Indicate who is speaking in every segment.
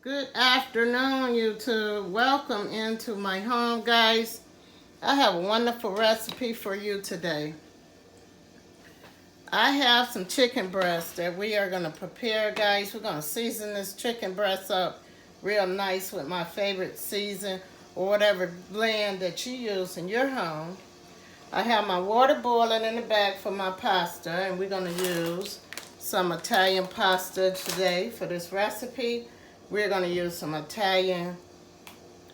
Speaker 1: Good afternoon, YouTube. Welcome into my home, guys. I have a wonderful recipe for you today. I have some chicken breast that we are going to prepare, guys. We're going to season this chicken breast up real nice with my favorite season or whatever blend that you use in your home. I have my water boiling in the bag for my pasta, and we're going to use some Italian pasta today for this recipe. We're going to use some Italian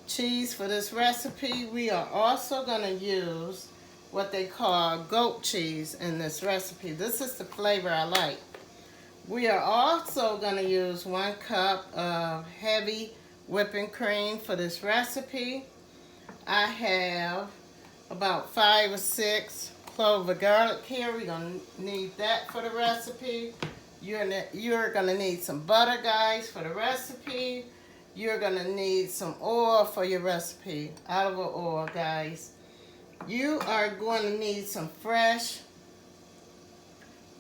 Speaker 1: cheese for this recipe. We are also going to use what they call goat cheese in this recipe. This is the flavor I like. We are also going to use 1 cup of heavy whipping cream for this recipe. I have about 5 or 6 cloves of garlic here. We're going to need that for the recipe. You're going to need some butter, guys, for the recipe. You're going to need some oil for your recipe, olive oil, guys. You are going to need some fresh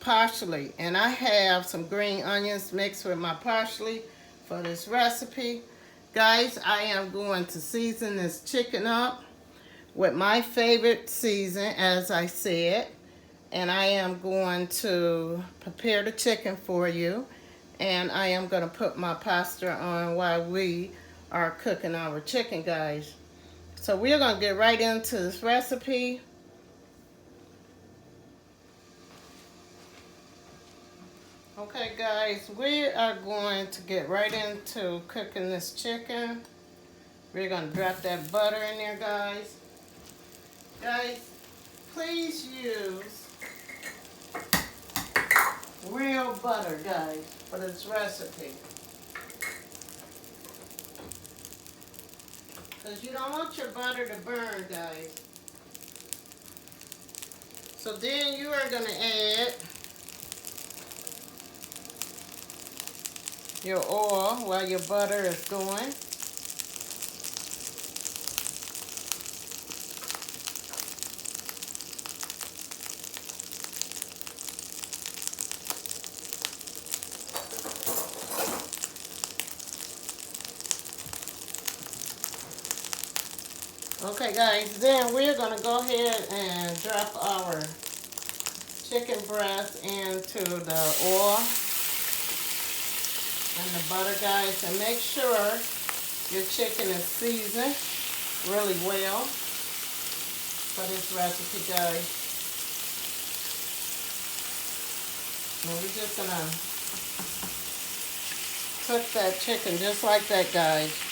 Speaker 1: parsley, and I have some green onions mixed with my parsley for this recipe. Guys, I am going to season this chicken up with my favorite season, as I said, and I am going to prepare the chicken for you, and I am going to put my pasta on while we are cooking our chicken, guys. So we're going to get right into this recipe. Okay, guys, we are going to get right into cooking this chicken. We're going to drop that butter in there, guys. Guys, please use real butter, guys, for this recipe. Because you don't want your butter to burn, guys. So then you are going to add your oil while your butter is going. Okay, guys, then we're going to go ahead and drop our chicken breast into the oil and the butter, guys, and make sure your chicken is seasoned really well for this recipe, guys. And we're just going to cook that chicken just like that, guys.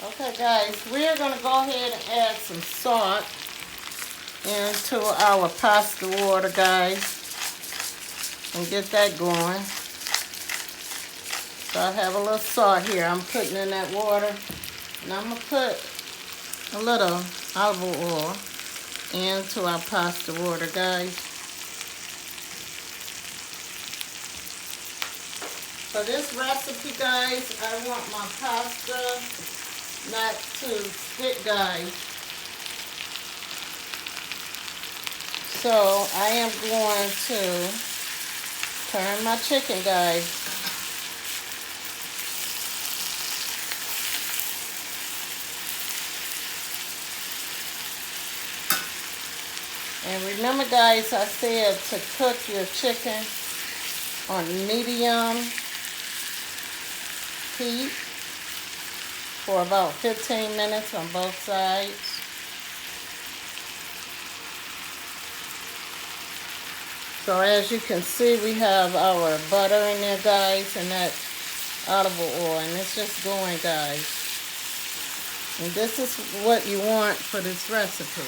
Speaker 1: Okay, guys, we're going to go ahead and add some salt into our pasta water, guys, and get that going. So I have a little salt here I'm putting in that water, and I'm going to put a little olive oil into our pasta water, guys. For this recipe, guys, I want my pasta not to stick, guys. So I am going to turn my chicken, guys. And remember, guys, I said to cook your chicken on medium heat for about 15 minutes on both sides. So as you can see, we have our butter in there, guys, and that olive oil, and it's just going, guys. And this is what you want for this recipe.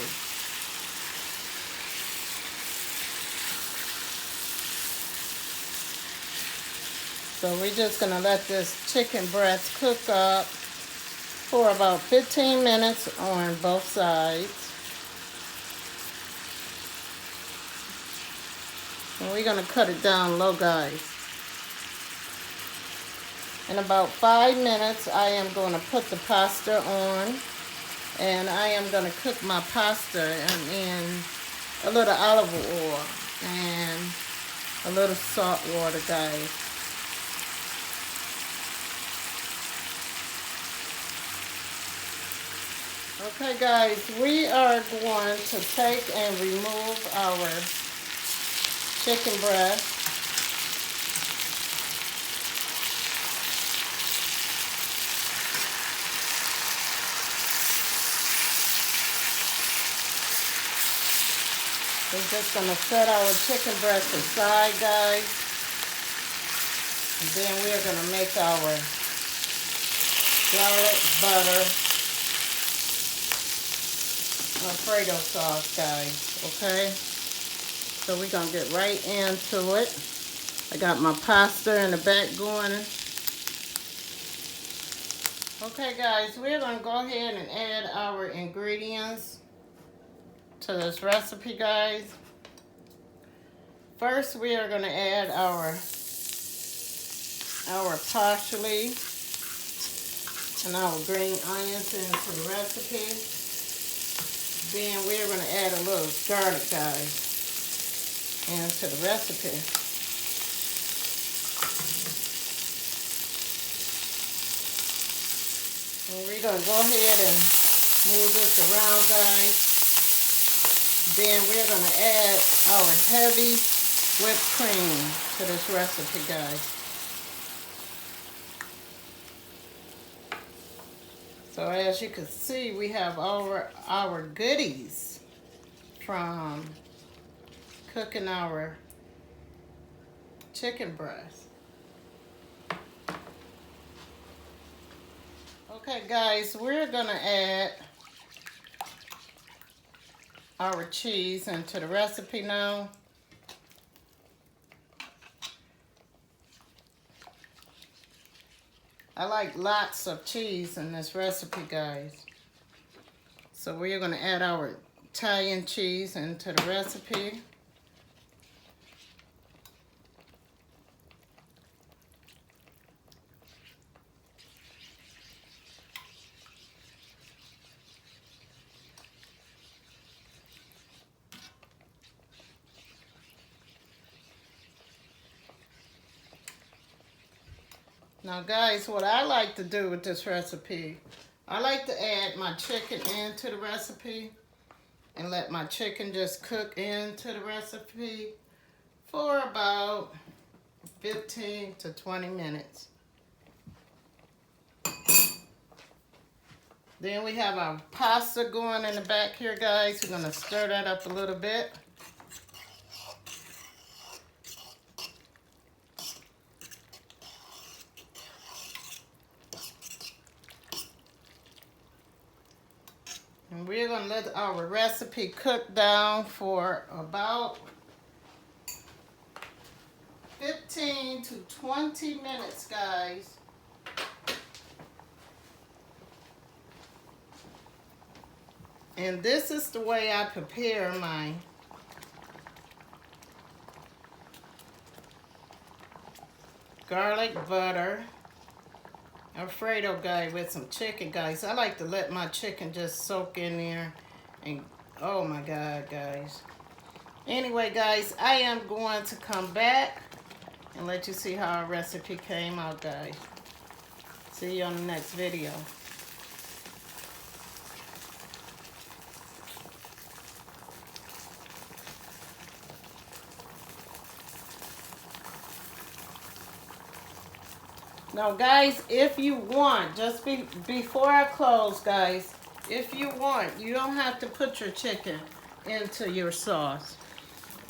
Speaker 1: So we're just gonna let this chicken breast cook up for about 15 minutes on both sides. And we're gonna cut it down low, guys. In about 5 minutes, I am gonna put the pasta on, and I am gonna cook my pasta in a little olive oil and a little salt water, guys. Okay, guys, we are going to take and remove our chicken breast. We're just going to set our chicken breast aside, guys. And then we're going to make our garlic butter Alfredo sauce, guys, okay? So we're going to get right into it. I got my pasta in the back going. Okay, guys, we're going to go ahead and add our ingredients to this recipe, guys. First, we are going to add our parsley and our green onions into the recipe. Then we're going to add a little garlic, guys, into the recipe. And we're going to go ahead and move this around, guys. Then we're going to add our heavy whipped cream to this recipe, guys. So as you can see, we have our goodies from cooking our chicken breast. Okay, guys, we're going to add our cheese into the recipe now. I like lots of cheese in this recipe, guys. So we're going to add our Italian cheese into the recipe. Now, guys, what I like to do with this recipe, I like to add my chicken into the recipe and let my chicken just cook into the recipe for about 15 to 20 minutes. Then we have our pasta going in the back here, guys. We're going to stir that up a little bit. And we're going to let our recipe cook down for about 15 to 20 minutes, guys. And this is the way I prepare my garlic butter Alfredo, guy, with some chicken, guys. I like to let my chicken just soak in there. And oh my God, guys. Anyway, guys, I am going to come back and let you see how our recipe came out, guys. See you on the next video. Now, guys, if you want, just before I close, guys, if you want, you don't have to put your chicken into your sauce.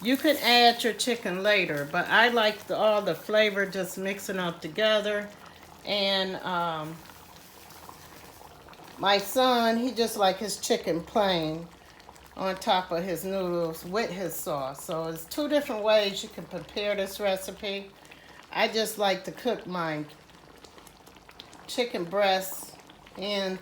Speaker 1: You can add your chicken later, but I like all the flavor just mixing up together. And my son, he just like his chicken plain on top of his noodles with his sauce. So it's two different ways you can prepare this recipe. I just like to cook my chicken breasts in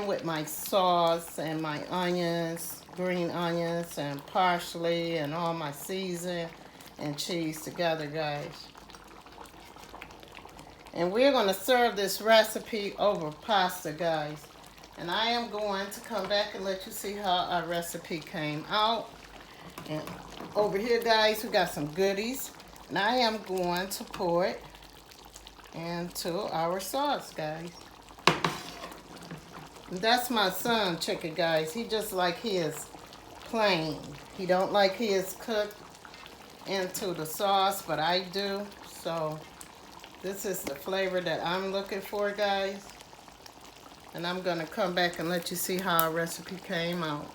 Speaker 1: with my sauce and my onions, green onions and parsley and all my season and cheese together, guys. And we're going to serve this recipe over pasta, guys. And I am going to come back and let you see how our recipe came out. And over here, guys, we got some goodies. And I am going to pour it into our sauce, guys. And that's my son chicken, guys. He just like his plain. He don't like his cooked into the sauce, but I do. So this is the flavor that I'm looking for, guys. And I'm gonna come back and let you see how our recipe came out.